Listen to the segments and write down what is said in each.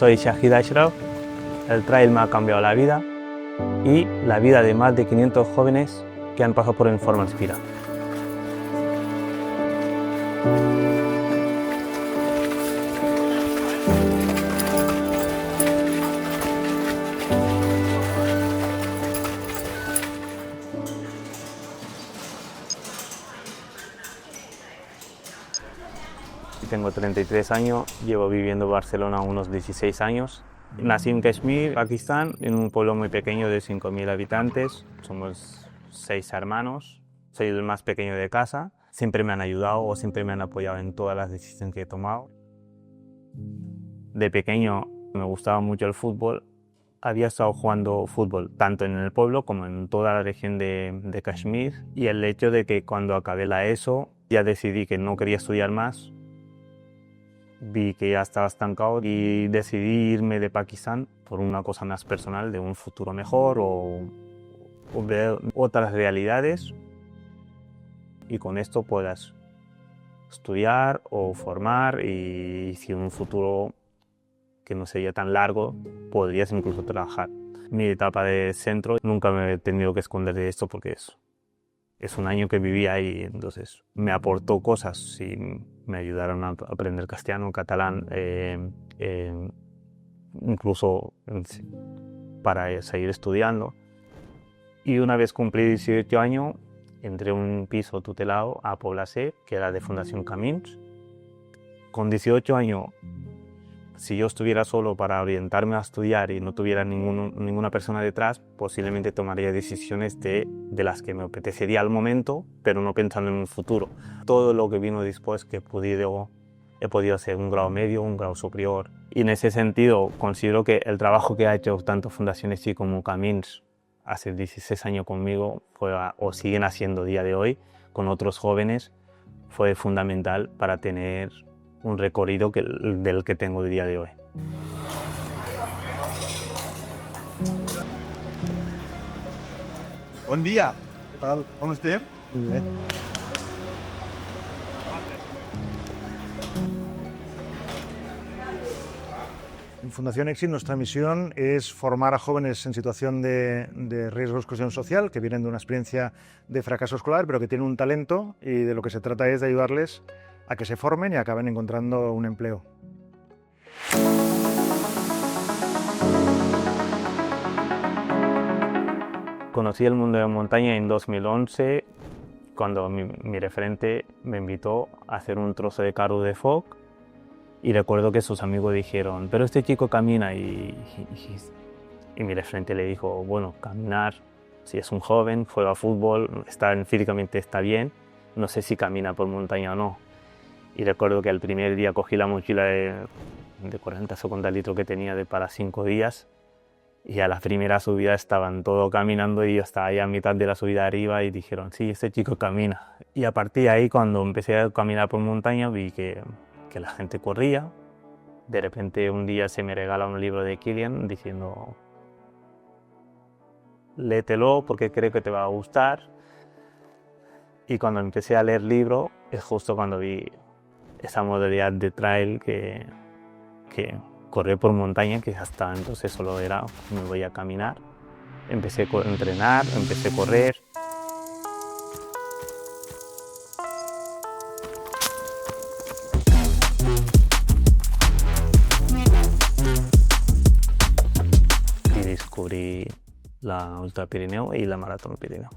Soy Shahid Ashraf, el trail me ha cambiado la vida y la vida de más de 500 jóvenes que han pasado por Informa Inspira. Tengo 33 años, llevo viviendo en Barcelona unos 16 años. Nací en Kashmir, Pakistán, en un pueblo muy pequeño de 5.000 habitantes. Somos 6 hermanos, soy el más pequeño de casa. Siempre me han ayudado o siempre me han apoyado en todas las decisiones que he tomado. De pequeño me gustaba mucho el fútbol. Había estado jugando fútbol tanto en el pueblo como en toda la región de Kashmir. Y el hecho de que cuando acabé la ESO ya decidí que no quería estudiar más. Vi que ya estaba estancado y decidí irme de Pakistán por una cosa más personal, de un futuro mejor o ver otras realidades y con esto puedas estudiar o formar y si en un futuro que no sería tan largo podrías incluso trabajar. Mi etapa de centro nunca me he tenido que esconder de esto porque es un año que viví ahí, entonces me aportó cosas y me ayudaron a aprender castellano, catalán, incluso para seguir estudiando. Y una vez cumplí 18 años, entré en un piso tutelado a Poblacer, que era de Fundación Camins. Con 18 años, si yo estuviera solo para orientarme a estudiar y no tuviera ninguna persona detrás, posiblemente tomaría decisiones de las que me apetecería al momento, pero no pensando en un futuro. Todo lo que vino después que he podido hacer un grado medio, un grado superior. Y en ese sentido considero que el trabajo que ha hecho tanto Fundación ESI como Camins hace 16 años conmigo, o siguen haciendo día de hoy, con otros jóvenes, fue fundamental para tener un recorrido del que tengo el día de hoy. Buen día, ¿qué tal? ¿Cómo estás? Bien. En Fundación EXIT nuestra misión es formar a jóvenes en situación de riesgo de exclusión social, que vienen de una experiencia de fracaso escolar, pero que tienen un talento y de lo que se trata es de ayudarles a que se formen y acaben encontrando un empleo. Conocí el mundo de la montaña en 2011, cuando mi referente me invitó a hacer un trozo de carro de fog. Y recuerdo que sus amigos dijeron, pero este chico camina y mi referente le dijo, bueno, caminar, si es un joven, juega fútbol, físicamente está bien, no sé si camina por montaña o no. Y recuerdo que el primer día cogí la mochila de 40 o 50 litros que tenía para 5 días y a la primera subida estaban todos caminando y yo estaba ahí a mitad de la subida arriba y dijeron, sí, este chico camina. Y a partir de ahí, cuando empecé a caminar por montaña, vi que la gente corría. De repente un día se me regala un libro de Kilian diciendo, léetelo porque creo que te va a gustar. Y cuando empecé a leer el libro es justo cuando vi esa modalidad de trail que correr por montaña, que hasta entonces solo era me voy a caminar. Empecé a entrenar, empecé a correr. Descubrí la Ultra Pirineo y la Maratón Pirineo.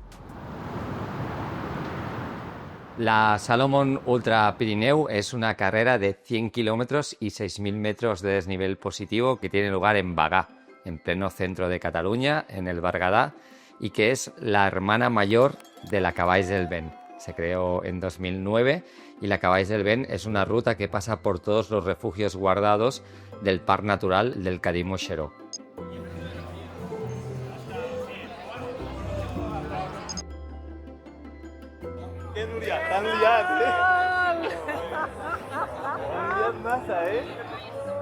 La Salomon Ultra Pirineu es una carrera de 100 kilómetros y 6.000 metros de desnivel positivo que tiene lugar en Bagà, en pleno centro de Cataluña, en el Berguedà, y que es la hermana mayor de la Cavalls del Vent. Se creó en 2009 y la Cavalls del Vent es una ruta que pasa por todos los refugios guardados del Parc Natural del Cadí-Moixeró. Tan liat,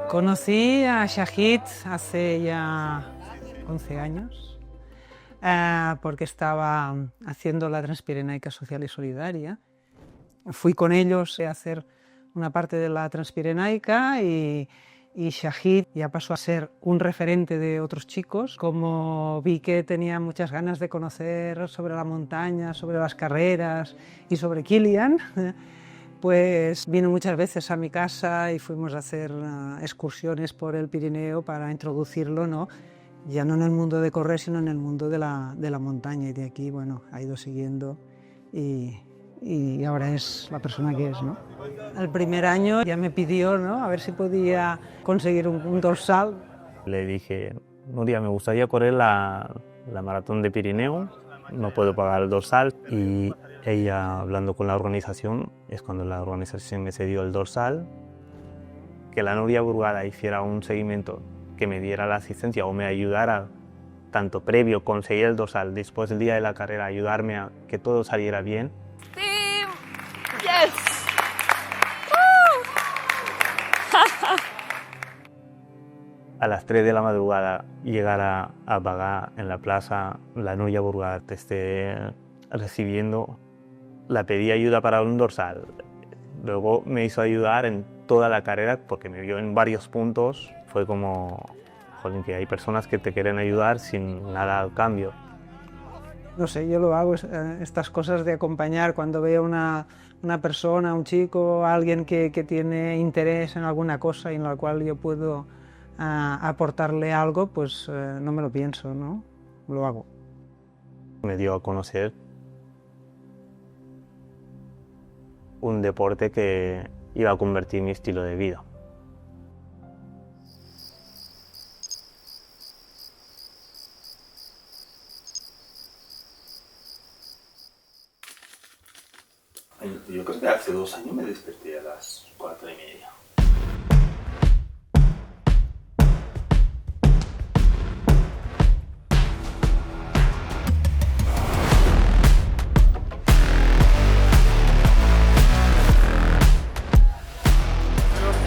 Conocí a Shahid hace ya 11 años porque estaba haciendo la Transpirenaica Social y Solidaria. Fui con ellos a hacer una parte de la Transpirenaica y y Shahid ya pasó a ser un referente de otros chicos. Como vi que tenía muchas ganas de conocer sobre la montaña, sobre las carreras y sobre Kilian, pues vino muchas veces a mi casa y fuimos a hacer excursiones por el Pirineo para introducirlo, ¿no? Ya no en el mundo de correr, sino en el mundo de la montaña, y de aquí, bueno, ha ido siguiendo y ahora es la persona que es, ¿no? El primer año ya me pidió, ¿no?, a ver si podía conseguir un dorsal. Le dije, Nuria, me gustaría correr la maratón de Pirineo, no puedo pagar el dorsal. Y ella, hablando con la organización, es cuando la organización me cedió el dorsal, que la Nuria Burgada hiciera un seguimiento, que me diera la asistencia o me ayudara, tanto previo, conseguir el dorsal, después del día de la carrera, ayudarme a que todo saliera bien. Team, yes. A las 3 de la madrugada llegar a Bagá, en la plaza, la Nuria Burgada te esté recibiendo, la pedí ayuda para un dorsal. Luego me hizo ayudar en toda la carrera porque me vio en varios puntos. Fue como, joder, que hay personas que te quieren ayudar sin nada al cambio. No sé, yo lo hago, estas cosas de acompañar cuando veo una persona, un chico, alguien que tiene interés en alguna cosa y en la cual yo puedo aportarle algo, pues no me lo pienso, ¿no? Lo hago. Me dio a conocer un deporte que iba a convertir mi estilo de vida. Yo creo que hace 2 años me desperté a las 4:30.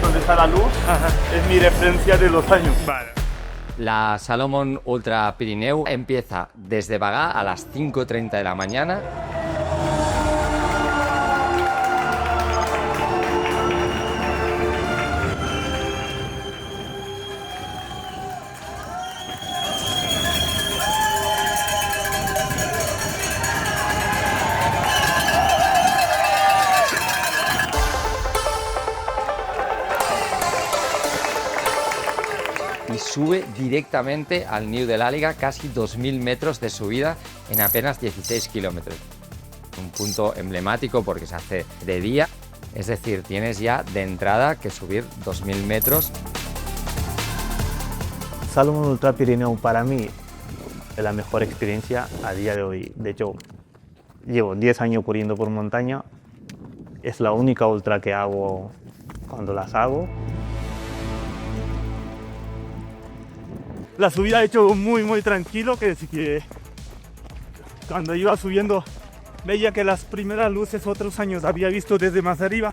Donde está la luz, es mi referencia de los años. Vale. La Salomon Ultra Pirineu empieza desde Bagá a las 5:30 de la mañana. Y sube directamente al Niu de l'Àliga, casi 2.000 metros de subida en apenas 16 kilómetros. Un punto emblemático porque se hace de día, es decir, tienes ya de entrada que subir 2.000 metros. Salomon Ultra Pirineu para mí es la mejor experiencia a día de hoy. De hecho, llevo 10 años corriendo por montaña, es la única ultra que hago cuando las hago. La subida he hecho muy tranquilo, que decir que cuando iba subiendo veía que las primeras luces otros años había visto desde más arriba,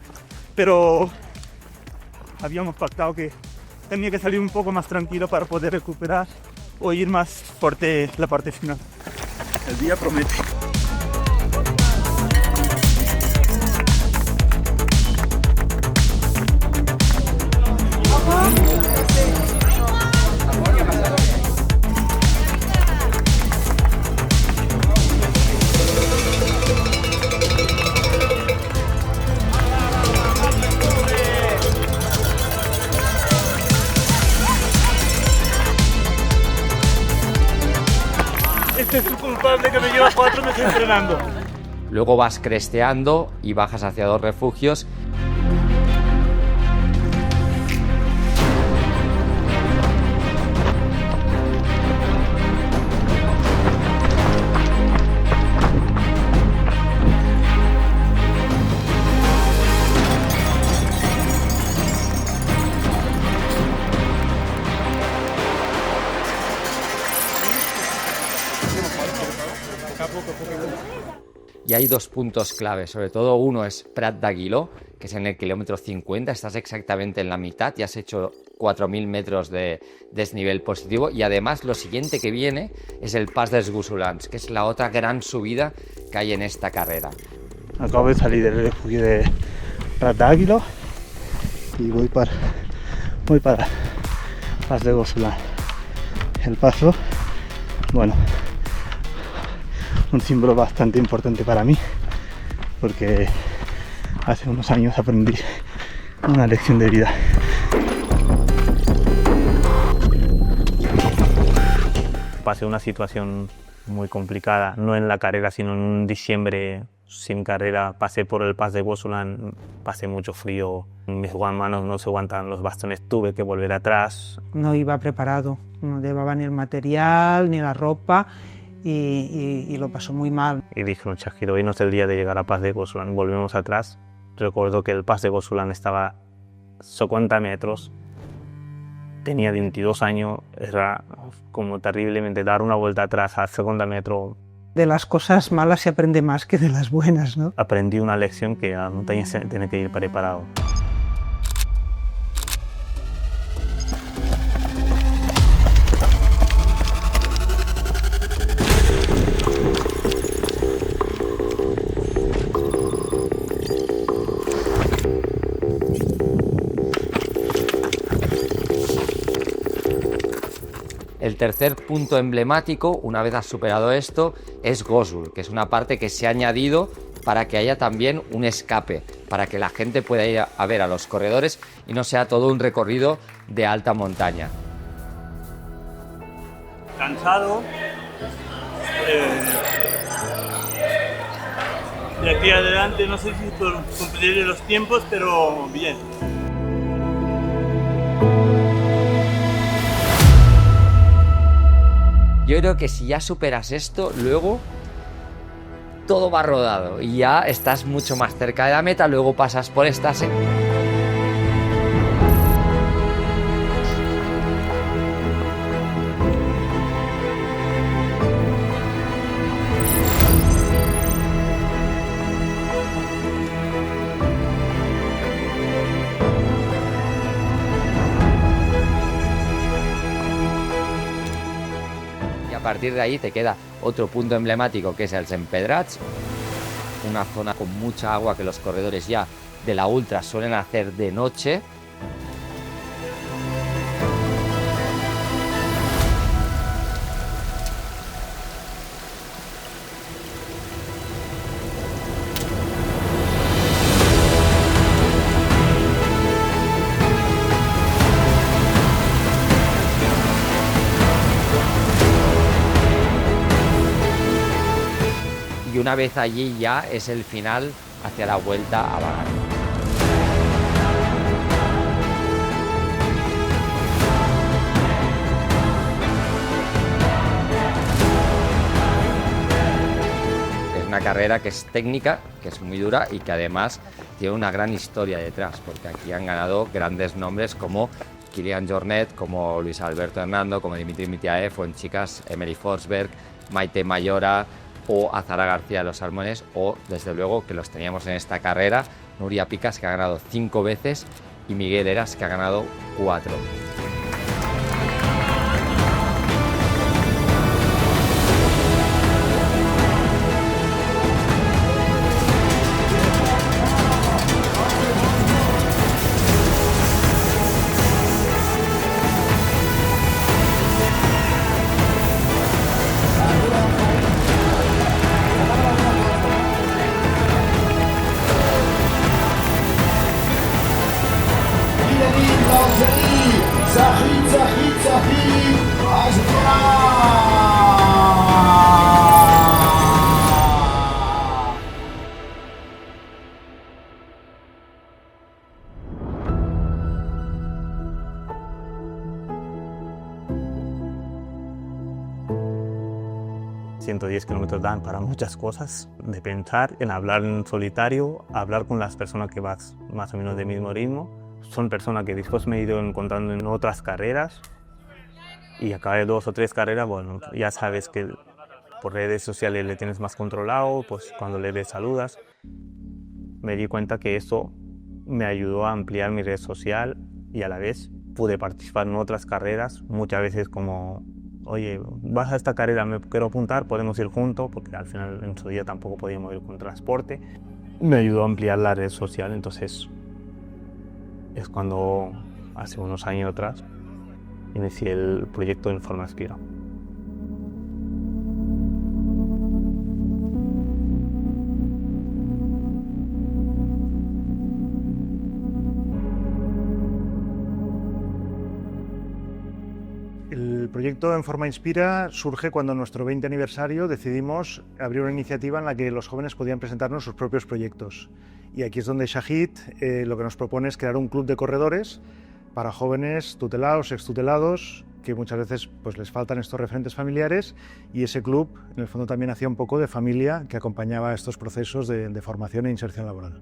pero habíamos pactado que tenía que salir un poco más tranquilo para poder recuperar o ir más fuerte la parte final. El día promete. Este es el culpable que me lleva 4 meses entrenando. Luego vas cresteando y bajas hacia 2 refugios. Y hay 2 puntos clave, sobre todo uno es Prat d'Aguiló, que es en el kilómetro 50, estás exactamente en la mitad y has hecho 4.000 metros de desnivel positivo, y además lo siguiente que viene es el Pas dels Gussolans, que es la otra gran subida que hay en esta carrera. Acabo de salir del refugio de Prat d'Aguiló y voy para Pas de Gosulan. El paso, bueno, un símbolo bastante importante para mí, porque hace unos años aprendí una lección de vida. Pasé una situación muy complicada, no en la carrera, sino en un diciembre sin carrera. Pasé por el Pas de Gosulan, pasé mucho frío, mis manos no se aguantaban los bastones, tuve que volver atrás. No iba preparado, no llevaba ni el material ni la ropa y lo pasó muy mal. Y dije, no, Chajiro, hoy no es el día de llegar a Pas de Gosulan, volvemos atrás. Recuerdo que el Pas de Gosulan estaba 50 metros, tenía 22 años, era como terriblemente dar una vuelta atrás al 50 metro. De las cosas malas se aprende más que de las buenas, ¿no? Aprendí una lección que a la montaña se tiene que ir preparado. El tercer punto emblemático, una vez has superado esto, es Gosul, que es una parte que se ha añadido para que haya también un escape, para que la gente pueda ir a ver a los corredores y no sea todo un recorrido de alta montaña. Cansado. De aquí adelante no sé si cumpliré los tiempos, pero bien. Yo creo que si ya superas esto, luego todo va rodado y ya estás mucho más cerca de la meta, luego pasas por estas... A partir de ahí te queda otro punto emblemático que es el Empedrats, una zona con mucha agua que los corredores ya de la ultra suelen hacer de noche. Y una vez allí ya es el final hacia la vuelta a Bagá. Es una carrera que es técnica, que es muy dura y que además tiene una gran historia detrás, porque aquí han ganado grandes nombres como Kilian Jornet, como Luis Alberto Hernando, como Dimitri Mitiaev, o en chicas Emily Forsberg, Maite Mayora o Azara García de los Salmones, o desde luego que los teníamos en esta carrera, Nuria Picas, que ha ganado 5 veces, y Miguel Eras, que ha ganado 4. ...110 kilómetros dan para muchas cosas, de pensar en hablar en solitario, hablar con las personas que vas más o menos del mismo ritmo. Son personas que después me he ido encontrando en otras carreras y acabé 2 o 3 carreras, bueno, ya sabes que por redes sociales le tienes más controlado, pues cuando le ves saludas. Me di cuenta que eso me ayudó a ampliar mi red social y a la vez pude participar en otras carreras, muchas veces como: oye, vas a esta carrera, me quiero apuntar, podemos ir juntos, porque al final en su día tampoco podíamos ir con transporte. Me ayudó a ampliar la red social, entonces es cuando hace unos años atrás inicié el proyecto Informa Inspira. El proyecto Informa Inspira surge cuando en nuestro 20 aniversario decidimos abrir una iniciativa en la que los jóvenes podían presentarnos sus propios proyectos. Y aquí es donde Shahid lo que nos propone es crear un club de corredores para jóvenes tutelados, extutelados, que muchas veces pues, les faltan estos referentes familiares, y ese club en el fondo también hacía un poco de familia que acompañaba estos procesos de formación e inserción laboral.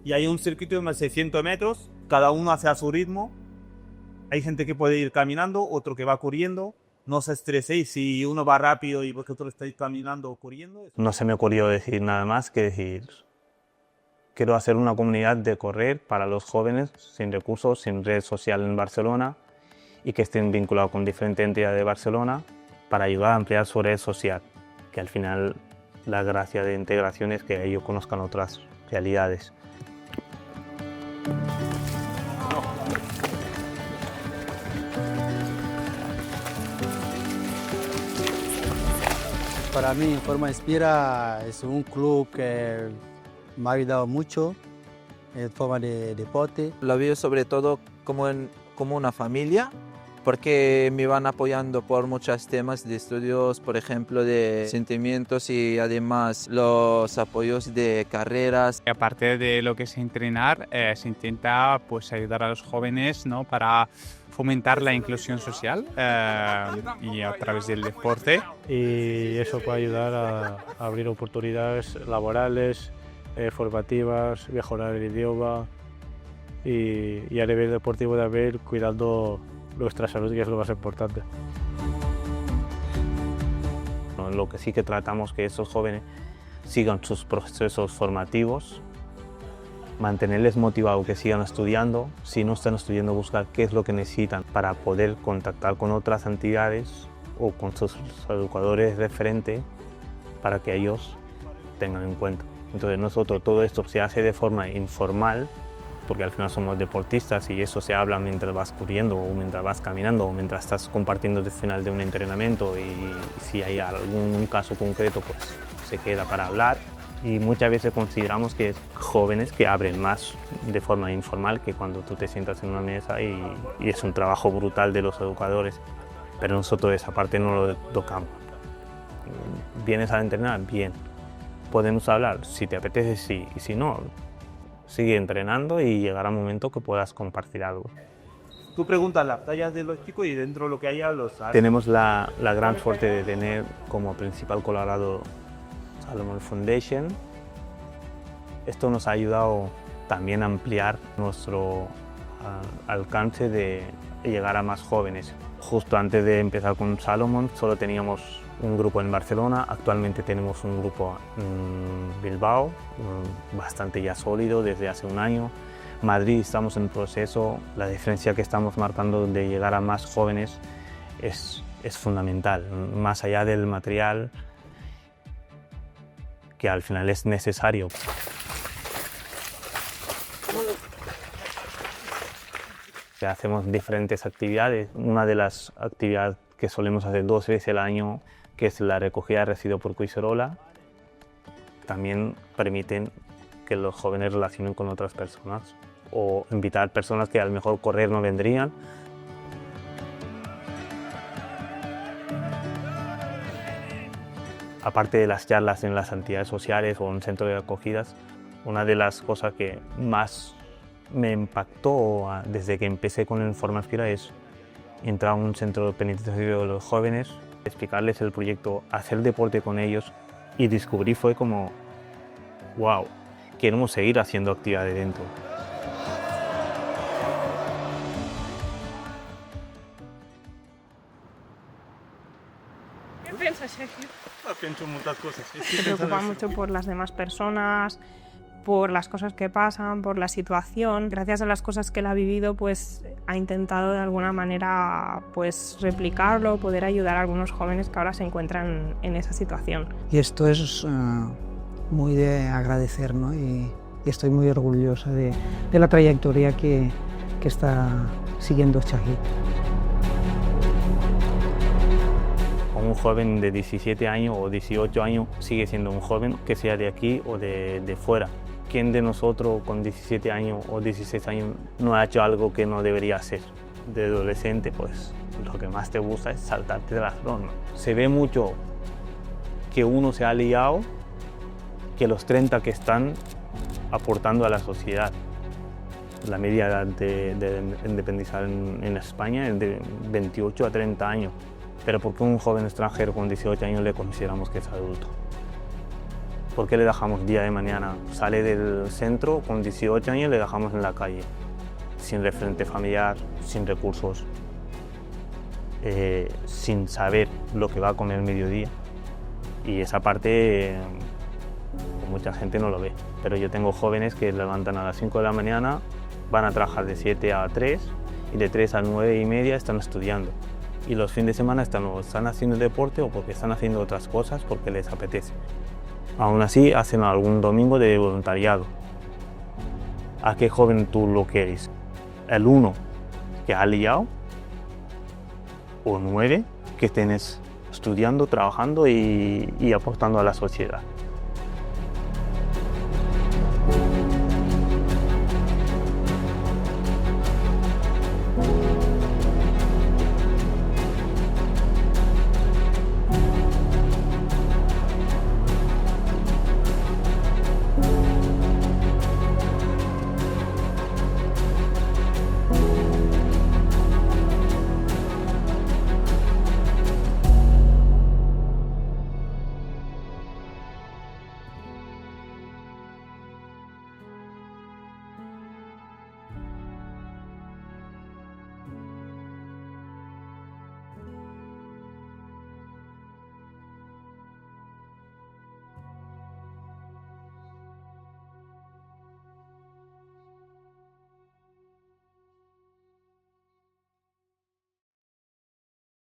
Y hay un circuito de más de 600 metros, cada uno hace a su ritmo. Hay gente que puede ir caminando, otro que va corriendo. No os estreséis si uno va rápido y vosotros estáis caminando o corriendo. No se me ocurrió decir nada más que decir, quiero hacer una comunidad de correr para los jóvenes sin recursos, sin red social en Barcelona y que estén vinculados con diferentes entidades de Barcelona para ayudar a ampliar su red social, que al final la gracia de integración es que ellos conozcan otras realidades. Para mí, Informa Inspira es un club que me ha ayudado mucho en forma de deporte. Lo veo sobre todo como una familia, porque me van apoyando por muchos temas de estudios, por ejemplo, de sentimientos y además los apoyos de carreras. Aparte de lo que es entrenar, se intenta pues, ayudar a los jóvenes, ¿no? Para fomentar la inclusión social y a través del deporte. Y eso puede ayudar a abrir oportunidades laborales, formativas, mejorar el idioma y a nivel deportivo también cuidando nuestra salud, que es lo más importante. Lo que sí que tratamos es que esos jóvenes sigan sus procesos formativos, mantenerles motivados, que sigan estudiando. Si no están estudiando, buscar qué es lo que necesitan para poder contactar con otras entidades o con sus educadores referentes para que ellos tengan en cuenta. Entonces nosotros todo esto se hace de forma informal, porque al final somos deportistas y eso se habla mientras vas corriendo o mientras vas caminando o mientras estás compartiendo el final de un entrenamiento, y si hay algún caso concreto pues se queda para hablar. Y muchas veces consideramos que es jóvenes que abren más de forma informal que cuando tú te sientas en una mesa y es un trabajo brutal de los educadores, pero nosotros esa parte no lo tocamos. ¿Vienes a entrenar? Bien. ¿Podemos hablar? Si te apetece, sí, y si no, sigue entrenando y llegará un momento que puedas compartir algo. Tú preguntas las tallas de los chicos y dentro de lo que haya los harás. Tenemos la gran suerte de tener como principal colaborador Salomon Foundation. Esto nos ha ayudado también a ampliar nuestro alcance de llegar a más jóvenes. Justo antes de empezar con Salomon solo teníamos un grupo en Barcelona, actualmente tenemos un grupo en Bilbao, bastante ya sólido desde hace un año. Madrid estamos en proceso, la diferencia que estamos marcando de llegar a más jóvenes es fundamental, más allá del material que al final es necesario. Hacemos diferentes actividades. Una de las actividades que solemos hacer 2 veces al año, que es la recogida de residuos por Collserola, también permiten que los jóvenes relacionen con otras personas o invitar personas que a lo mejor correr no vendrían. Aparte de las charlas en las entidades sociales o en centros de acogidas, una de las cosas que más me impactó desde que empecé con el Informa Inspira es entrar a un centro penitenciario de los jóvenes, explicarles el proyecto, hacer deporte con ellos y descubrí fue como, wow, queremos seguir haciendo actividades dentro. ¿Qué piensas, Sergio? Pienso muchas cosas. Se preocupa mucho por las demás personas, por las cosas que pasan, por la situación. Gracias a las cosas que él ha vivido, pues ha intentado de alguna manera pues replicarlo, poder ayudar a algunos jóvenes que ahora se encuentran en esa situación. Y esto es muy de agradecer, ¿no? Y estoy muy orgullosa de la trayectoria que está siguiendo Shahid. un joven de 17 años o 18 años sigue siendo un joven, que sea de aquí o de fuera. ¿Quién de nosotros con 17 años o 16 años no ha hecho algo que no debería hacer? De adolescente, pues lo que más te gusta es saltarte de las normas. Se ve mucho que uno se ha liado que los 30 que están aportando a la sociedad. La media edad de independizar en España es de 28 a 30 años. Pero ¿por qué un joven extranjero con 18 años le consideramos que es adulto? ¿Por qué le dejamos día de mañana? Sale del centro con 18 años y le dejamos en la calle, sin referente familiar, sin recursos, sin saber lo que va a comer el mediodía. Y esa parte mucha gente no lo ve. Pero yo tengo jóvenes que levantan a las 5 de la mañana, van a trabajar de 7 a 3 y de 3 a 9 y media están estudiando. Y los fines de semana están haciendo deporte o porque están haciendo otras cosas porque les apetece. Aún así hacen algún domingo de voluntariado. ¿A qué joven tú lo quieres? ¿El 1 que ha liado? ¿O 9 que tienes estudiando, trabajando y aportando a la sociedad?